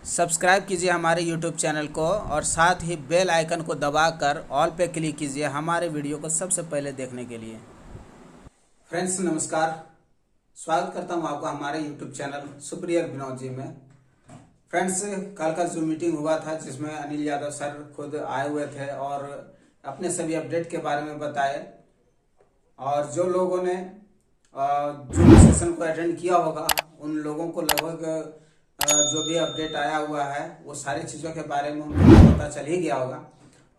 Subscribe कीजिए हमारे YouTube channel को और साथ ही बेल आइकन को दबाकर ऑल पे क्लिक कीजिए हमारे वीडियो को सबसे पहले देखने के लिए। फ्रेंड्स नमस्कार, स्वागत करता हूं आपका हमारे YouTube channel superior Vinod ji में। फ्रेंड्स, कल का जो मीटिंग हुआ था जिसमें अनिल यादव सर खुद आए हुए थे और अपने सभी अपडेट के बारे में बताए, और जो लोगों ने जो सेशन को अटेंड किया होगा उन लोगों को लगभग जो भी अपडेट आया हुआ है वो सारी चीज़ों के बारे में उनको पता चल ही गया होगा।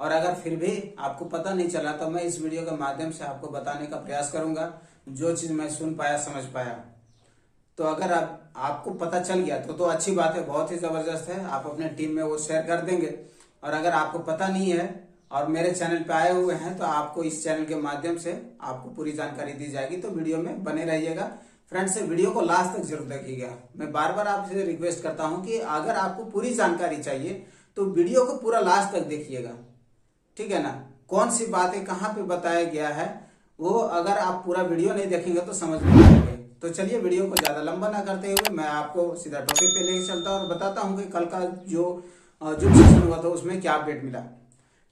और अगर फिर भी आपको पता नहीं चला तो मैं इस वीडियो के माध्यम से आपको बताने का प्रयास करूंगा जो चीज़ मैं सुन पाया समझ पाया। तो अगर आपको पता चल गया तो अच्छी बात है, बहुत ही ज़बरदस्त है, आप अपने टीम में वो शेयर कर देंगे। और अगर आपको पता नहीं है और मेरे चैनल पे आए हुए हैं तो आपको इस चैनल के माध्यम से आपको पूरी जानकारी दी जाएगी, तो वीडियो में बने रहिएगा। फ्रेंड्स, वीडियो को लास्ट तक जरूर देखिएगा। मैं बार बार आपसे रिक्वेस्ट करता हूं कि अगर आपको पूरी जानकारी चाहिए तो वीडियो को पूरा लास्ट तक देखिएगा, ठीक है ना। कौन सी बातें कहाँ पे बताया गया है वो अगर आप पूरा वीडियो नहीं देखेंगे तो समझ नहीं आएंगे। तो चलिए वीडियो को ज्यादा लंबा ना करते हुए मैं आपको सीधा टॉपिक पे लेके चलता हूँ और बताता हूँ कि कल का जो सेशन हुआ था उसमें क्या अपडेट मिला।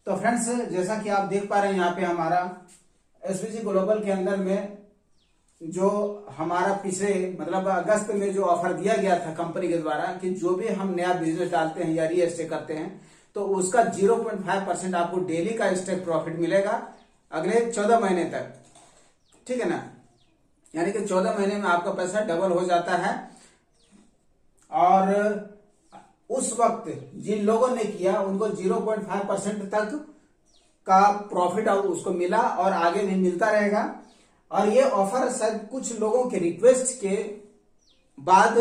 तो फ्रेंड्स, जैसा कि आप देख पा रहे हैं यहाँ पे हमारा एसपीजी ग्लोबल के अंदर में जो हमारा पिछले मतलब अगस्त में जो ऑफर दिया गया था कंपनी के द्वारा कि जो भी हम नया बिजनेस डालते हैं या री एस्टेट करते हैं तो उसका 0.5% आपको डेली का स्टेक प्रॉफिट मिलेगा अगले 14 महीने तक, ठीक है ना। यानी कि 14 महीने में आपका पैसा डबल हो जाता है। और उस वक्त जिन लोगों ने किया उनको 0.5% तक का प्रॉफिट उसको मिला और आगे भी मिलता रहेगा। और ये ऑफर शायद कुछ लोगों के रिक्वेस्ट के बाद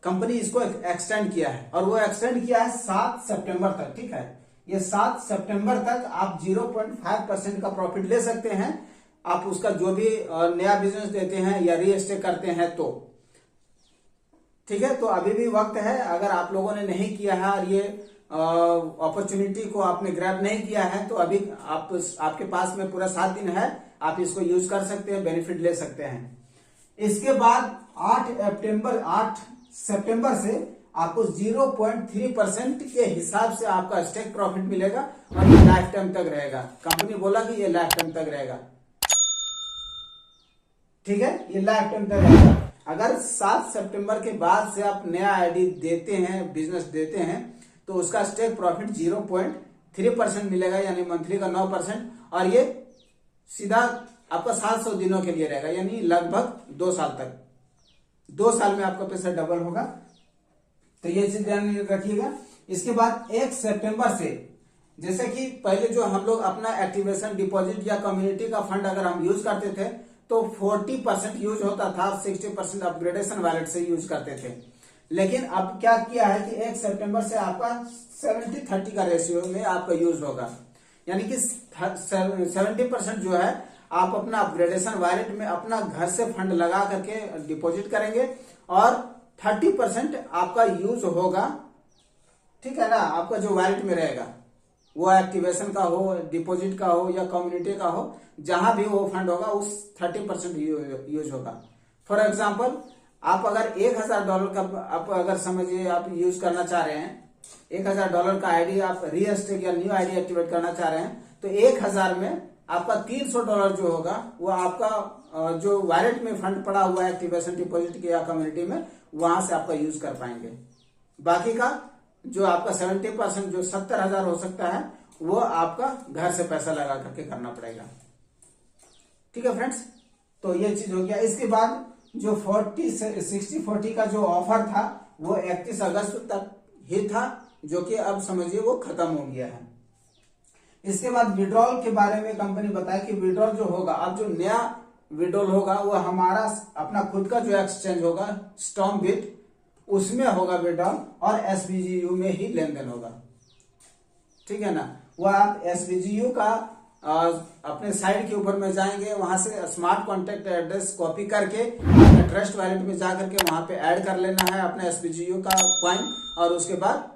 कंपनी इसको एक्सटेंड किया है, और वो एक्सटेंड किया है 7 सितंबर तक, ठीक है। ये 7 सितंबर तक आप 0.5% का प्रॉफिट ले सकते हैं। आप उसका जो भी नया बिजनेस देते हैं या री एस्टेट करते हैं तो ठीक है। तो अभी भी वक्त है, अगर आप लोगों ने नहीं किया है और ये अपॉर्चुनिटी को आपने ग्रैब नहीं किया है तो अभी आपके पास में पूरा 7 दिन है, आप इसको यूज कर सकते हैं, बेनिफिट ले सकते हैं। इसके बाद 8 सितंबर से आपको 0.3% के हिसाब से आपका स्टेक प्रॉफिट मिलेगा और ये लाइफ टाइम तक रहेगा। कंपनी बोला कि ये लाइफ टाइम तक रहेगा, ठीक है, ये लाइफ टाइम तक रहेगा। अगर 7 सितंबर के बाद से आप नया आईडी देते हैं, बिजनेस देते हैं, तो उसका स्टेक प्रॉफिट 0.3% मिलेगा, यानी मंथली का 9%, और ये सीधा आपका 700 दिनों के लिए रहेगा, यानी लगभग 2 साल तक। 2 साल में आपका पैसा डबल होगा, तो ये चीज ध्यान रखिएगा। इसके बाद 1 सितंबर से जैसे कि पहले जो हम लोग अपना एक्टिवेशन डिपॉजिट या कम्युनिटी का फंड अगर हम यूज करते थे तो 40% यूज होता था, 60% अपग्रेडेशन वॉलेट से यूज करते थे। लेकिन अब क्या किया है कि 1 सितंबर से आपका 70-30 का रेशियो में आपका यूज होगा, यानी कि 70% जो है आप अपना अपग्रेडेशन वॉलेट में अपना घर से फंड लगा करके डिपॉजिट करेंगे और 30% आपका यूज होगा, ठीक है ना। आपका जो वॉलेट में रहेगा वो एक्टिवेशन का हो, डिपॉजिट का हो या कम्युनिटी का हो, जहां भी वो फंड होगा उस 30% यूज होगा। फॉर एग्जाम्पल, आप अगर $1000 का आप अगर समझिए आप यूज करना चाह रहे हैं, $1000 का आईडी आप री एस्टेट या न्यू आईडी एक्टिवेट करना चाह रहे हैं, तो 1000 में आपका $300 जो होगा वो आपका जो वॉलेट में फंड पड़ा हुआ है एक्टिवेशन डिपॉजिट के या कम्युनिटी में, वहां से आपका यूज कर पाएंगे। बाकी का जो आपका 70% जो 70,000 हो सकता है वो आपका घर से पैसा लगा करके करना पड़ेगा, ठीक है फ्रेंड्स। तो ये चीज हो गया। इसके बाद जो 60-40 का जो ऑफर था वो 31 अगस्त तक ही था, जो कि अब समझिए वो खत्म हो गया है। इसके बाद विड्रॉल के बारे में कंपनी बताया कि विड्रॉल जो होगा, अब जो नया विड्रॉल होगा वो हमारा अपना खुद का जो एक्सचेंज होगा स्टॉर्मबिट, उसमें होगा विड्रॉल, और एसबीजीयू में ही लेन देन होगा, ठीक है ना। वह आप एसबीजीयू का अपने साइट के ऊपर में जाएंगे, वहां से स्मार्ट कॉन्टेक्ट एड्रेस कॉपी करके अपने ट्रस्ट वॉलेट में जा करके वहां पे ऐड कर लेना है अपने एसबीजीयू का क्वाइन, और उसके बाद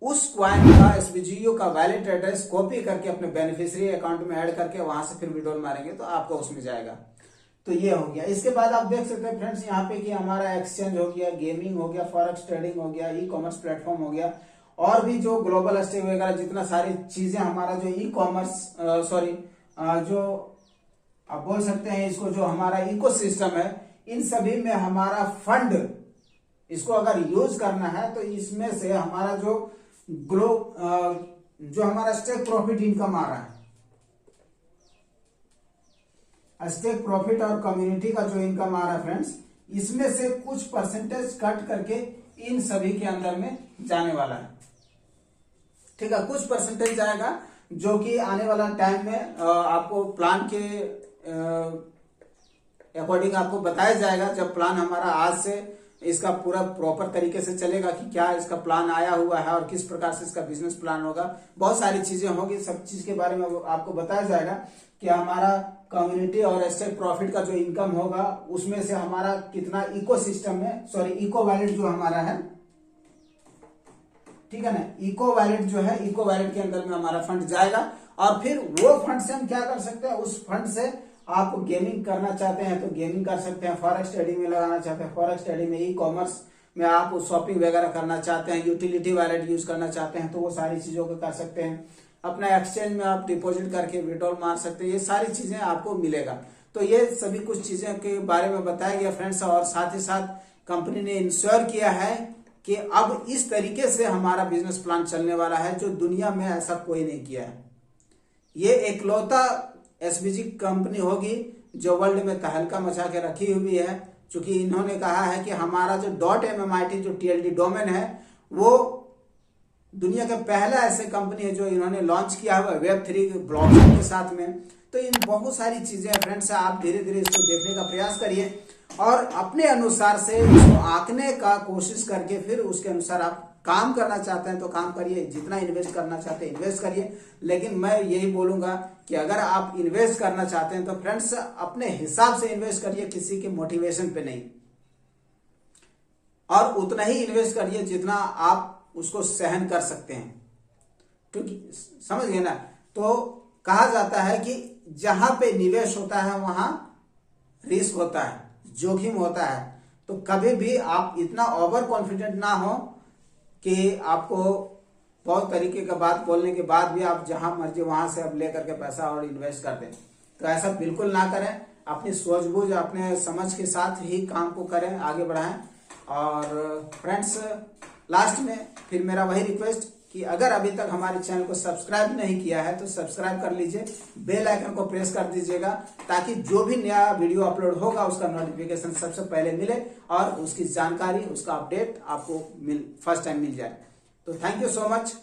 उस क्वाइन का एसबीजीयू का वैलिड एड्रेस कॉपी करके अपने बेनिफिशियरी अकाउंट में ऐड करके वहां से फिर विड्रॉल मारेंगे तो आपका उसमें जाएगा, तो ये हो गया। इसके बाद आप देख सकते हैं फ्रेंड्स यहाँ पे कि हमारा एक्सचेंज हो गया, गेमिंग हो गया, फॉरेक्स ट्रेडिंग हो गया, ई कॉमर्स प्लेटफॉर्म हो गया, और भी जो ग्लोबल स्टेक वगैरह जितना सारी चीजें हमारा जो ई कॉमर्स जो आप बोल सकते हैं इसको, जो हमारा इकोसिस्टम है, इन सभी में हमारा फंड, इसको अगर यूज करना है तो इसमें से हमारा जो जो हमारा स्टेक प्रॉफिट इनकम आ रहा है, स्टेक प्रॉफिट और कम्युनिटी का जो इनकम आ रहा है फ्रेंड्स, इसमें से कुछ परसेंटेज कट करके इन सभी के अंदर में जाने वाला है। ठीक है, कुछ परसेंटेज जाएगा जो कि आने वाला टाइम में आपको प्लान के अकॉर्डिंग आपको बताया जाएगा। जब प्लान हमारा आज से इसका पूरा प्रॉपर तरीके से चलेगा कि क्या इसका प्लान आया हुआ है और किस प्रकार से इसका बिजनेस प्लान होगा, बहुत सारी चीजें होंगी, सब चीज के बारे में आपको बताया जाएगा कि हमारा कम्युनिटी और स्टेक प्रॉफिट का जो इनकम होगा उसमें से हमारा कितना इकोसिस्टम में, इको वैलेट जो हमारा है, ठीक है ना, इको वैलेट जो है, इको वैलेट के अंदर में हमारा फंड जाएगा, और फिर वो फंड से हम क्या कर सकते हैं, उस फंड से आप गेमिंग करना चाहते हैं तो गेमिंग कर सकते हैं, फॉरेक्स ट्रेडिंग में लगाना चाहते हैं फॉरेक्स ट्रेडिंग में, ई कॉमर्स में आप शॉपिंग वगैरह करना चाहते हैं, यूटिलिटी वैलेट यूज करना चाहते हैं तो वो सारी चीजों को कर सकते हैं, अपना एक्सचेंज में आप डिपॉजिट करके विड्रॉल मार सकते हैं, ये सारी चीजें आपको मिलेगा। तो ये सभी कुछ चीजें के बारे में बताया गया फ्रेंड्स, और साथ ही साथ कंपनी ने इंश्योर किया है कि अब इस तरीके से हमारा बिजनेस प्लान चलने वाला है जो दुनिया में ऐसा कोई नहीं किया है। ये एकलौता एसबीजी कंपनी होगी जो वर्ल्ड में तहलका मचा के रखी हुई है, क्योंकि इन्होंने कहा है कि हमारा जो .mmit जो TLD डोमेन है वो दुनिया के पहला ऐसे कंपनी है जो इन्होंने लॉन्च किया हुआ Web3 ब्लॉकचेन के साथ में। तो इन बहुत सारी चीजें फ्रेंड्स, आप धीरे धीरे इसको देखने का प्रयास करिए और अपने अनुसार से इसको आंकने का कोशिश करके फिर उसके अनुसार आप काम करना चाहते हैं तो काम करिए, जितना इन्वेस्ट करना चाहते हैं इन्वेस्ट करिए। लेकिन मैं यही बोलूंगा कि अगर आप इन्वेस्ट करना चाहते हैं तो फ्रेंड्स अपने हिसाब से इन्वेस्ट करिए, किसी के मोटिवेशन पे नहीं, और उतना ही इन्वेस्ट करिए जितना आप उसको सहन कर सकते हैं, क्योंकि समझ गए ना। तो कहा जाता है कि जहां पे निवेश होता है वहां रिस्क होता है, जोखिम होता है। तो कभी भी आप इतना ओवर कॉन्फिडेंट ना हो कि आपको बहुत तरीके का बात बोलने के बाद भी आप जहां मर्जी वहां से अब लेकर के पैसा और इन्वेस्ट कर दें। तो ऐसा बिल्कुल ना करें, अपनी सूझबूझ अपने समझ के साथ ही काम को करें, आगे बढ़ाएं। और फ्रेंड्स लास्ट में फिर मेरा वही रिक्वेस्ट कि अगर अभी तक हमारे चैनल को सब्सक्राइब नहीं किया है तो सब्सक्राइब कर लीजिए, बेल आइकन को प्रेस कर दीजिएगा, ताकि जो भी नया वीडियो अपलोड होगा उसका नोटिफिकेशन सबसे पहले मिले और उसकी जानकारी, उसका अपडेट आपको फर्स्ट टाइम मिल जाए। तो थैंक यू सो मच।